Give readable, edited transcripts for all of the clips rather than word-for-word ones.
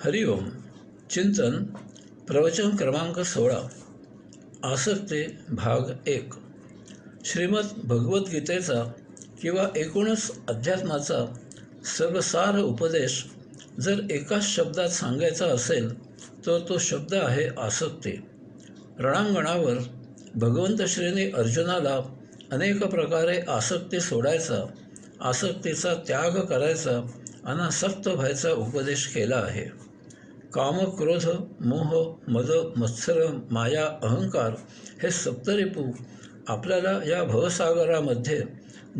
हरिओम. चिंतन प्रवचन क्रमांक 16. आसक्ती भाग 1. श्रीमद भगवद्गीतेचा किंवा एकूणच अध्यात्माचा सर्वसार उपदेश जर एकाच शब्दात सांगायचा असेल तर तो शब्द आहे आसक्ती. रणांगणावर भगवंत श्रीने अर्जुनाला अनेक प्रकारे आसक्ती सोडायचा, आसक्तीचा त्याग करायचा, अनासक्त व्हायचा उपदेश केला आहे. काम, क्रोध, मोह, मद, मत्सर, माया, अहंकार हे सप्तरिपू आपल्याला या भवसागरामध्ये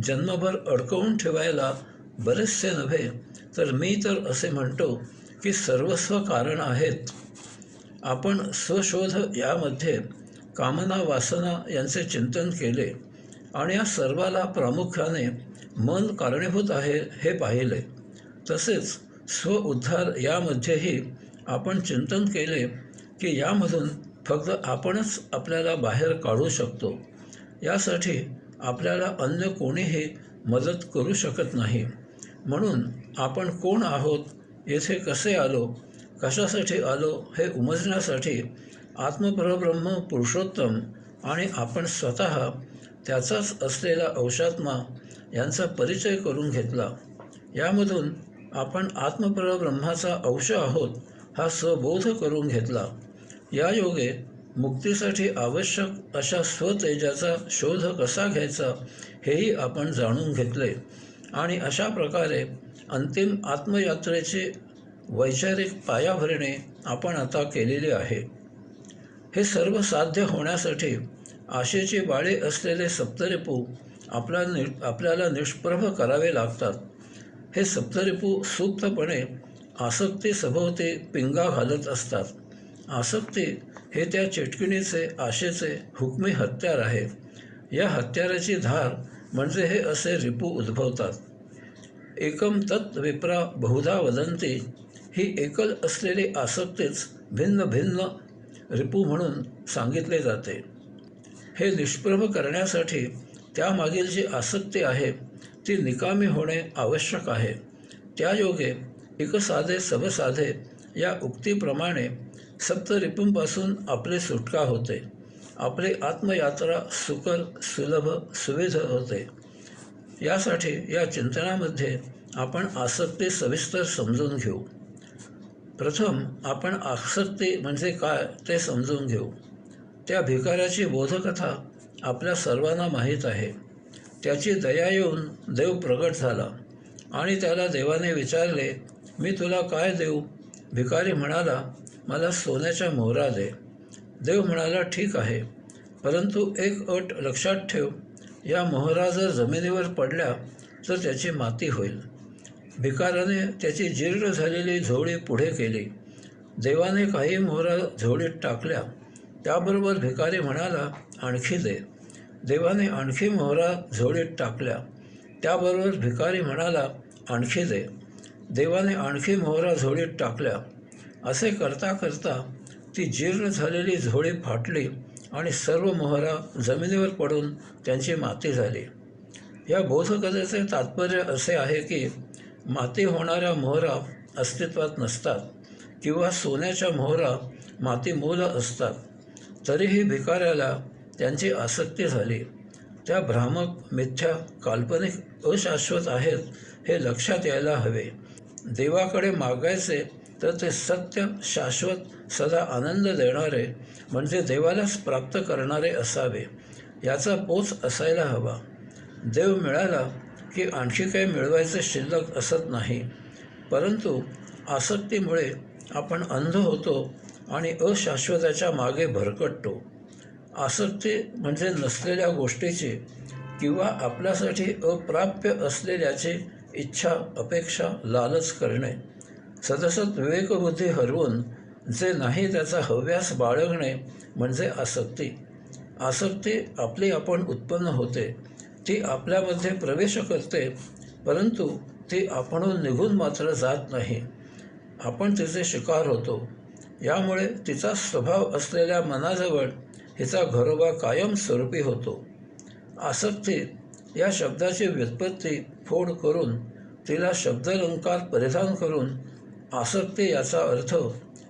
जन्मभर अडकवून ठेवायला बरेचसे नव्हे तर मी तर असे म्हणतो की सर्वस्व कारण आहेत. आपण स्वशोध यामध्ये कामना, वासना यांचे चिंतन केले आणि या सर्वाला प्रामुख्याने मन कारणीभूत आहे हे पाहिले. तसेच स्वउद्धार यामध्येही आपण चिंतन केले की यामधून फक्त आपणच आपल्याला बाहेर काढू शकतो. यासाठी आपल्याला अन्य कोणीही मदत करू शकत नाही. म्हणून आपण कोण आहोत, येथे कसे आलो, कशासाठी आलो हे उमजण्यासाठी आत्मपरब्रह्म पुरुषोत्तम आणि आपण स्वतः त्याचाच असलेला अंशात्मा यांचा परिचय करून घेतला. यामधून आपण आत्मपरब्रह्माचा अंश आहोत हा स्वबोध करून घेतला. या योगे मुक्तीसाठी आवश्यक अशा स्वतेजाचा शोध कसा घ्यायचा हेही आपण जाणून घेतले आणि अशा प्रकारे अंतिम आत्मयात्रेची वैचारिक पायाभरणी आपण आता केलेली आहे. हे सर्व साध्य होण्यासाठी आशेची बाळे असलेले सप्तरिपू आपल्याला निष्प्रभ करावे लागतात. हे सप्तरिपू सुप्तपणे आसक्ती सभोवती पिंगा घालत असतात. आसक्ती हे त्या चेटकिणीचे, आशेचे हुकमी हत्यार आहे. या हत्याराची धार म्हणजे हे असे रिपू उद्भवतात. एकम तत् विप्रा बहुधा वदंती. ही एकल असलेली आसक्तीच भिन्न भिन्न रिपू म्हणून सांगितले जाते. हे निष्प्रभ करण्यासाठी त्यामागील जी आसक्ती आहे ती निकामी होणे आवश्यक आहे. त्या योगे एकसाधे सबसाधे या उक्तीप्रमाणे सप्तरिपूंपासून आपली सुटका होते. आपली आत्मयात्रा सुकर, सुलभ, सुविध होते. यासाठी या चिंतनामध्ये आपण आसक्ती सविस्तर समजून घेऊ. प्रथम आपण आसक्ती म्हणजे काय ते समजून घेऊ. त्या भिकाऱ्याची बोधकथा आपल्या सर्वांना माहीत आहे. त्याची दया येऊन देव प्रगट झाला आणि त्याला देवाने विचारले, मी तुला काय देऊ? भिकारी म्हणाला, मला सोन्याच्या मोहरा दे. देव म्हणाला, ठीक आहे, परंतु एक अट लक्षात ठेव, या मोहरा जर जमिनीवर पडल्या तर त्याची माती होईल. भिकाराने त्याची जीर्ण झालेली झोळी पुढे केली. देवाने काही मोहरा झोळीत टाकल्या. त्याबरोबर भिकारी म्हणाला, आणखी दे. देवाने आणखी मोहरा झोळीत टाकल्या. त्याबरोबर भिकारी म्हणाला, आणखी दे. देवाने आणखी मोहरा झोळीत टाकल्या. असे करता करता ती जीर्ण झालेली झोळी फाटली आणि सर्व मोहरा जमिनीवर पडून त्यांची माती झाली. या बोधकथेचे तात्पर्य असे आहे की माती होणाऱ्या मोहरा अस्तित्वात नसतात किंवा सोन्याच्या मोहरा मातीमोल असतात. तरीही भिकाऱ्याला त्यांची आसक्ती झाली. त्या भ्रामक, मिथ्या, काल्पनिक, अशाश्वत आहेत हे लक्षात यायला हवे. देवाकडे मागायचे तर ते सत्य, शाश्वत, सदा आनंद देणारे म्हणजे देवालाच प्राप्त करणारे असावे. याचा पोच असायला हवा. देव मिळाला की आणखी काही मिळवायचे शिल्लक असत नाही. परंतु आसक्तीमुळे आपण अंध होतो आणि अशाश्वताच्या मागे भरकटतो. आसक्ती म्हणजे नसलेल्या गोष्टीची किंवा आपल्यासाठी अप्राप्य असलेल्याची इच्छा, अपेक्षा, लालच करणे. सदसत विवेकबुद्धी हरवून जे नाही त्याचा हव्यास बाळगणे म्हणजे आसक्ती. आसक्ती आपली आपण उत्पन्न होते. ती आपल्यामध्ये प्रवेश करते, परंतु ती आपणहून निघून मात्र जात नाही. आपण तिचे शिकार होतो. यामुळे तिचा स्वभाव असलेल्या मनाजवळ हिचा घरोबा कायम स्वरूपी होतो. आसक्ती या शब्दाची व्युत्पत्ती फोड करून तिला शब्दालंकार परिधान करून आसक्ती याचा अर्थ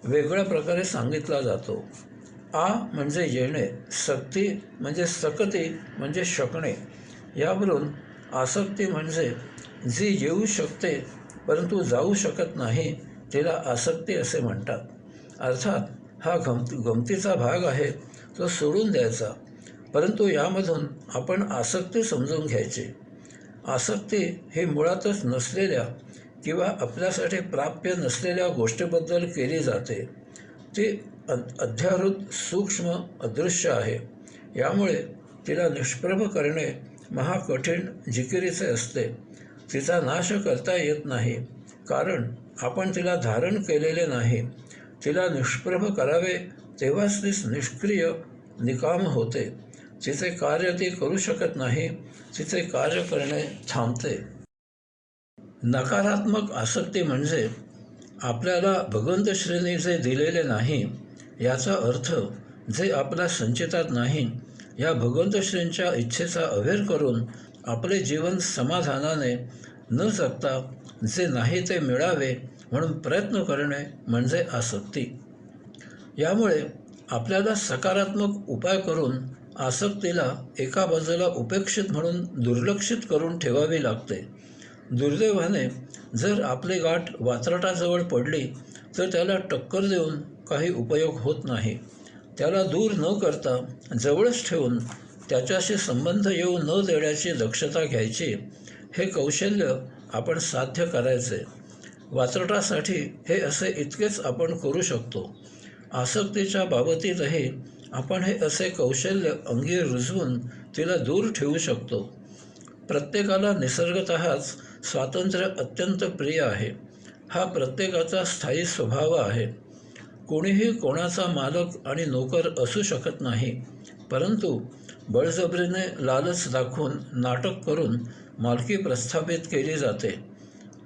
वेगळ्या प्रकारे सांगितला जातो. आ म्हणजे येणे, सक्ती म्हणजे सकती म्हणजे शकणे. यावरून आसक्ती म्हणजे जी येऊ शकते परंतु जाऊ शकत नाही तिला आसक्ती असे म्हणतात. अर्थात हा गमतीचा भाग आहे तो सोडून द्यायचा, परंतु यामधून आपण आसक्ती समजून घ्यायची. आसक्ती ही मुळातच नसलेल्या किंवा आपल्यासाठी प्राप्य नसलेल्या गोष्टीबद्दल केली जाते. ती अध्याहृत सूक्ष्म अदृश्य आहे. यामुळे तिला निष्प्रभ करणे महाकठीण जिकिरीचे असते. तिचा नाश करता येत नाही, कारण आपण तिला धारण केलेले नाही. तिला निष्प्रभ करावे तेव्हाच ती निष्क्रिय निकाम होते. तिचे कार्य ती करू शकत नाही, तिचे कार्य करणे थांबते. नकारात्मक आसक्ती म्हणजे आपल्याला भगवंत श्रीने जे दिलेले नाही याचा अर्थ जे आपल्या संचितात नाही या भगवंत श्रींच्या इच्छेचा अव्हेर करून आपले जीवन समाधानाने न जगता जे नाही ते मिळावे म्हणून प्रयत्न करणे म्हणजे आसक्ती. यामुळे आपल्याला सकारात्मक उपाय करून आसक्तीला एका बाजूला उपेक्षित म्हणून दुर्लक्षित करून ठेवावी लागते. दुर्दैवाने जर आपली गाठ वात्रटाजवळ पडली तर त्याला टक्कर देऊन काही उपयोग होत नाही. त्याला दूर न करता जवळच ठेवून त्याच्याशी संबंध येऊ न देण्याची दक्षता घ्यायची. हे कौशल्य आपण साध्य करायचे. वात्रटासाठी हे असे इतकेच आपण करू शकतो. आसक्तीच्या बाबतीतही आपण हे असे कौशल्य अंगी रुजवून तिला दूर ठेवू शकतो. प्रत्येकाला निसर्गतःच स्वातंत्र्य अत्यंत प्रिय आहे. हा प्रत्येकाचा स्थायी स्वभाव आहे. कोणीही कोणाचा मालक आणि नोकर असू शकत नाही, परंतु बळजबरीने लालच दाखवून नाटक करून मालकी प्रस्थापित केली जाते.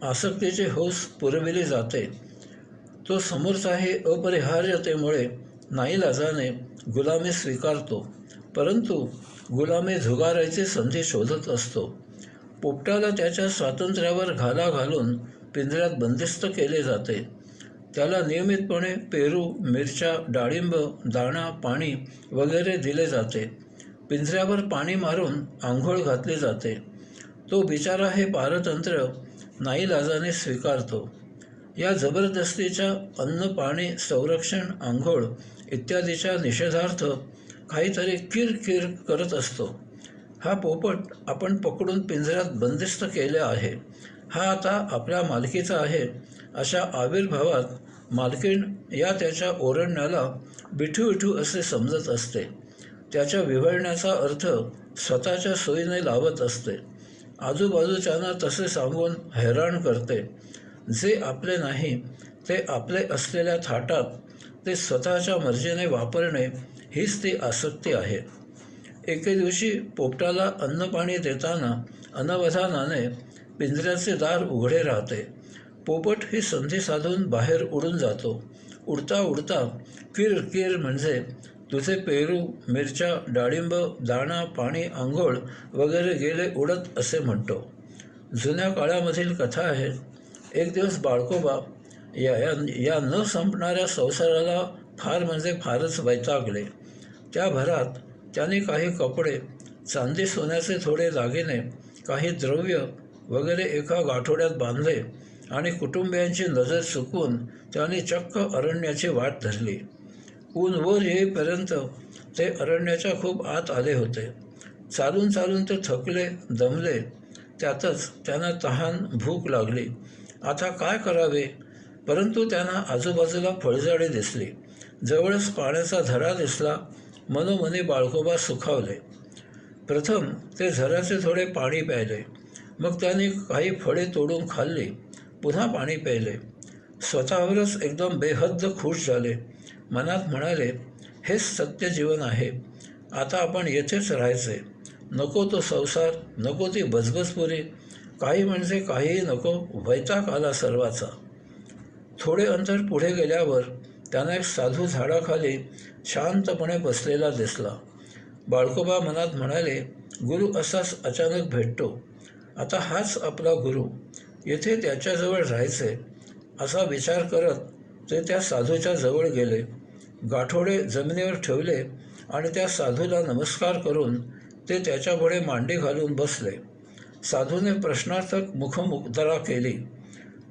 आसक्तीची हौस पुरविली जाते. तो समोरचाही अपरिहार्यतेमुळे नाईलाजाने गुलामी स्वीकारतो, परंतु गुलामी झुगारायची संधी शोधत असतो. पोपटाला त्याच्या स्वातंत्र्यावर घाला घालून पिंजऱ्यात बंदिस्त केले जाते. त्याला नियमितपणे पेरू, मिरच्या, डाळिंब, दाणा, पाणी वगैरे दिले जाते. पिंजऱ्यावर पाणी मारून आंघोळ घातली जाते. तो बिचारा हे पारतंत्र्य नाईलाजाने स्वीकारतो. या जबरदस्तीच्या अन्न, पाणी, संरक्षण, आंघोळ इत्यादीच्या निषेधार्थ काहीतरी किरकिर करत असतो. हा पोपट आपण पकडून पिंजऱ्यात बंदिस्त केले आहे. हा आता आपल्या मालकीचा आहे अशा आविर्भावात मालकीण या त्याच्या ओरडण्याला बिठू बिठू असे समजत असते. त्याच्या विव्हळण्याचा अर्थ स्वतःच्या सोयीने लावत असते. आजूबाजूच्यांना तसे सांगून हैराण करते. जे आपले नाही ते आपले असलेल्या थाटात ते स्वतःच्या मर्जीने वापरणे हीच ती आसक्ती आहे. एके दिवशी पोपटाला अन्नपाणी देताना अनवधानाने पिंजऱ्याचे दार उघडे राहते. पोपट ही संधी साधून बाहेर उडून जातो. उडता उडता किर किर म्हणजे तुझे पेरू, मिरच्या, डाळिंब, दाणा, पाणी, आंघोळ वगैरे गेले उडत असे म्हणतो. जुन्या काळामधील कथा आहे. एक दिवस बाळकोबा या न संपणाऱ्या संसाराला फार म्हणजे फारच वैतागले. त्या भरात त्याने काही कपडे, चांदी सोन्याचे थोडे दागिने, काही द्रव्य वगैरे एका गाठोड्यात बांधले आणि कुटुंबियांची नजर चुकवून त्याने चक्क अरण्याची वाट धरली. ऊन वर येईपर्यंत ते अरण्याच्या खूप आत आले होते. चालून चालून ते थकले, दमले. त्यातच त्यांना तहान, भूक लागली. आता काय करावे? परंतु त्यांना आजूबाजूला फळझाडे दिसली. जवळच पाण्याचा झरा दिसला. मनोमनी बाळकोबा सुखावले. प्रथम ते झऱ्याचे थोडे पाणी प्यायले. मग त्यांनी काही फळे तोडून खाल्ली. पुन्हा पाणी प्यायले. स्वतःवरच एकदम बेहद्द खुश झाले. मनात म्हणाले, हेच सत्य जीवन आहे. आता आपण येथेच राहायचे. नको तो संसार, नको ती बजबजपुरी, काही म्हणजे काहीही नको. वैताग आला सर्वाचा. थोडे अंतर पुढे गेल्यावर त्यांना एक साधू झाडाखाली शांतपणे बसलेला दिसला. बाळकोबा मनात म्हणाले, गुरु असाच अचानक भेटतो. आता हाच आपला गुरु. येथे त्याच्याजवळ राहायचे. असा विचार करत ते त्या साधूच्या जवळ गेले. गाठोडे जमिनीवर ठेवले आणि त्या साधूला नमस्कार करून ते त्याच्यापुढे मांडी घालून बसले. साधूने प्रश्नार्थक मुखमुद्रा केली.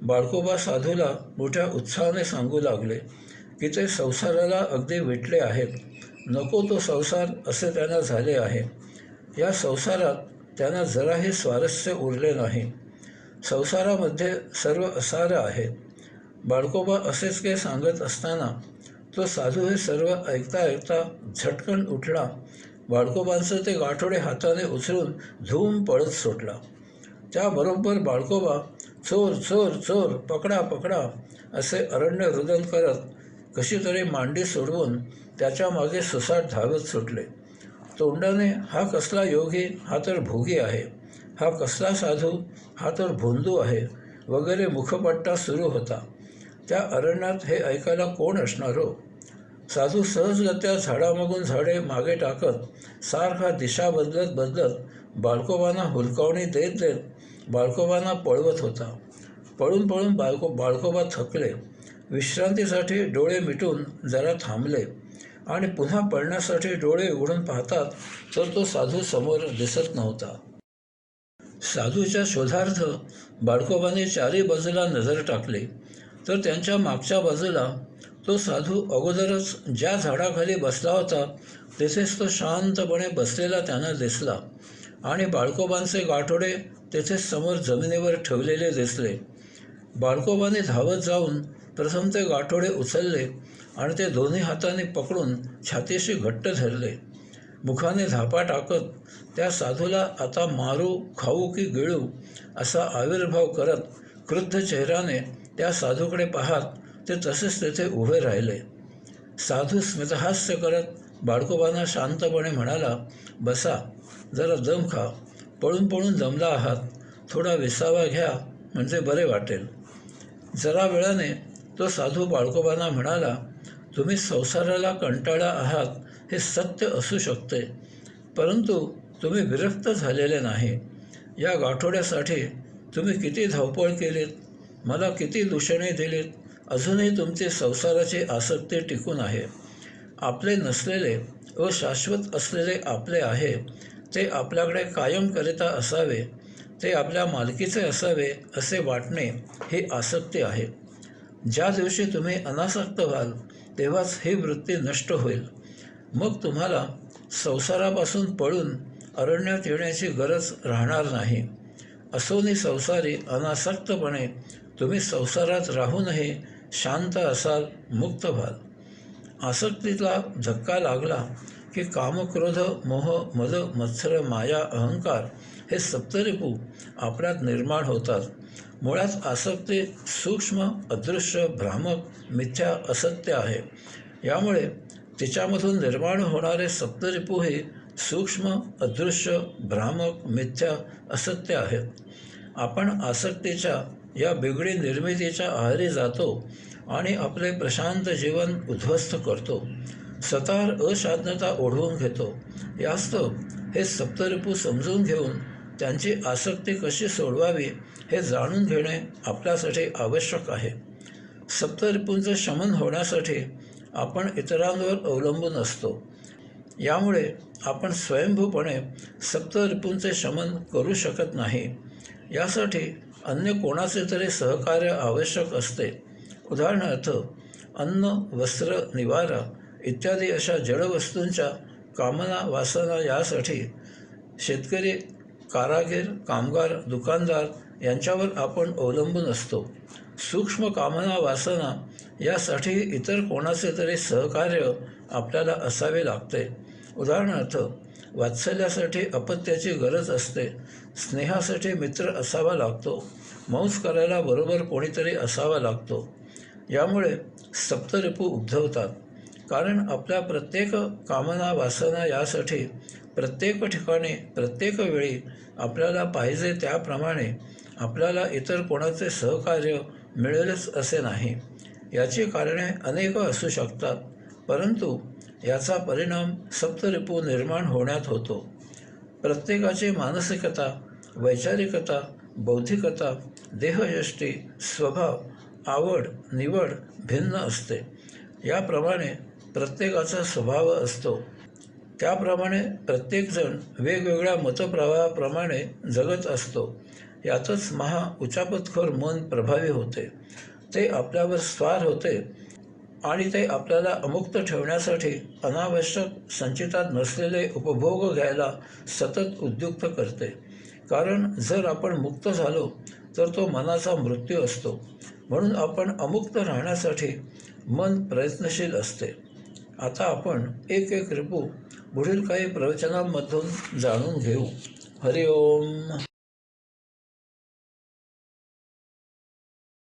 बाळकोबा साधूला मोठ्या उत्साहाने सांगू लागले की ते संसाराला अगदी विटले आहेत. नको तो संसार असे त्यांना झाले आहे. या संसारात त्यांना जराही स्वारस्य उरले नाही. संसारामध्ये सर्व असार आहे. बाळकोबा असेच काही सांगत असताना तो साधू हे सर्व ऐकता ऐकता झटकन उठला. बाळकोबांचं ते गाठोडे हाताने उचलून धूम पळत सुटला. त्याबरोबर बाळकोबा चोर चोर चोर पकडा पकडा असे अरण्य रुदन करत कशी तरी मांडी सोडवून त्याच्या मागे सुसाट धावत सुटले. तोंडाने हा कसला योगी, हा तर भोगी आहे, हा कसला साधू, हा तर भोंदू आहे वगैरे मुखपट्टा सुरू होता. त्या अरण्यात हे ऐकायला कोण असणार हो. साधू सहजगत्या झाडामागून झाडे मागे टाकत सारखा दिशा बदलत बदलत बाळकोबांना हुलकावणी देत देत बाळकोबांना पळवत होता. पळून पळून बाळकोबा थकले. विश्रांतीसाठी डोळे मिटून जरा थांबले आणि पुन्हा पळण्यासाठी डोळे उघडून पाहतात तर तो साधू समोर दिसत नव्हता. साधूच्या शोधार्थ बाळकोबाने चारी बाजूला नजर टाकली तर त्यांच्या मागच्या बाजूला तो साधू अगोदरच ज्या झाडाखाली बसला होता तेथेच तो शांतपणे बसलेला त्यांना दिसला आणि बाळकोबांचे गाठोडे तेथेच समोर जमिनीवर ठेवलेले दिसले. बाळकोबाने धावत जाऊन प्रथम ते गाठोडे उचलले आणि ते दोन्ही हातांनी पकडून छातीशी घट्ट धरले. मुखाने धापा टाकत त्या साधूला आता मारू, खाऊ की गिळू असा आविर्भाव करत क्रुद्ध चेहऱ्याने त्या साधूकडे पाहत ते तसेच तेथे उभे राहिले. साधू स्मितहास्य करत बाळकोबांना शांतपणे म्हणाला, बसा, जरा दम खा. पळून पळून दमला आहात. थोडा विसावा घ्या म्हणजे बरे वाटेल. जरा वेळाने तो साधू बाळकोबांना म्हणाला, तुम्ही संसाराला कंटाळा आहात हे सत्य असू शकते, परंतु तुम्ही विरक्त झालेले नाही. या गाठोड्यासाठी तुम्ही किती धावपळ केलीत, मला किती दूषणे दिलीत, अजूनही तुमची संसाराची आसक्ती टिकून आहे. आपले नसलेले व शाश्वत असलेले आपले आहे ते आपल्याकडे कायमकरिता असावे, ते आपल्या मालकीचे असावे असे वाटणे ही आसक्ती आहे. ज्या दिवशी तुम्ही अनासक्त व्हाल तेव्हाच ही वृत्ती नष्ट होईल. मग तुम्हाला संसारापासून पळून अरण्यात येण्याची गरज राहणार नाही. असोनी संसारी अनासक्तपणे तुम्ही संसारात राहूनही शांत असाल, मुक्त व्हाल. आसक्तीला धक्का लागला की कामक्रोध मोह मद मत्सर माया अहंकार हे सप्तरिपू आपल्यात निर्माण होतात. मुळात आसक्ती सूक्ष्म अदृश्य भ्रामक मिथ्या असत्य आहे. यामुळे तिच्यामधून निर्माण होणारे सप्तरिपूही सूक्ष्म अदृश्य भ्रामक मिथ्या असत्य आहेत. आपण आसक्तीच्या या बिगडी निर्मितीच्या आहारी जातो आणि आपले प्रशांत जीवन उद्ध्वस्त करतो. स्वतःवर अशांतता ओढवून घेतो. यास्तव हे सप्तरिपू समजून घेऊन त्यांची आसक्ती कशी सोडवावी हे जाणून घेणे आपल्यासाठी आवश्यक आहे. सप्तरिपूंचे शमन होण्यासाठी आपण इतरांवर अवलंबून असतो. यामुळे आपण स्वयंभूपणे सप्तरिपूंचे शमन करू शकत नाही. यासाठी अन्य कोणाचे तरी सहकार्य आवश्यक असते. उदाहरणार्थ अन्न, वस्त्र, निवारा इत्यादी अशा जडवस्तूंच्या कामना वासना यासाठी शेतकरी, कारागीर, कामगार, दुकानदार यांच्यावर आपण अवलंबून असतो. सूक्ष्म कामना वासना यासाठी इतर कोणाचे तरी सहकार्य आपल्याला असावे लागते. उदाहरणार्थ वात्सल्यासाठी अपत्याची गरज असते, स्नेहासाठी मित्र असावा लागतो, मौज करायला बरोबर कोणीतरी असावा लागतो. यामुळे सप्तरिपू उद्भवतात. कारण आपल्या प्रत्येक कामना वासना यासाठी प्रत्येक ठिकाणी प्रत्येक वेळी आपल्याला पाहिजे त्याप्रमाणे आपल्याला इतर कोणाचे सहकार्य मिळेलच असे नाही. याची कारणे अनेक असू शकतात, परंतु याचा परिणाम सप्तरिपू निर्माण होण्यात होतो. प्रत्येकाची मानसिकता, वैचारिकता, बौद्धिकता, देहयष्टी, स्वभाव आवड निवड भिन्न असते. याप्रमाणे प्रत्येकाचा स्वभाव असतो. त्याप्रमाणे प्रत्येकजण वेगवेगळ्या मतप्रवाहाप्रमाणे जगत असतो. यातच उचापतखोर मन प्रभावी होते. ते आपल्यावर स्वार होते आणि ते आपल्याला अमुक्त ठेवण्यासाठी अनावश्यक संचितात नसलेले उपभोग घ्यायला सतत उद्युक्त करते. कारण जर आपण मुक्त झालो तर तो मनाचा मृत्यू असतो. म्हणून आपण अमुक्त राहण्यासाठी मन प्रयत्नशील असते. आता आपण एक एक रिपू पुढील काही प्रवचनांमधून जाणून घेऊ. हरिओम.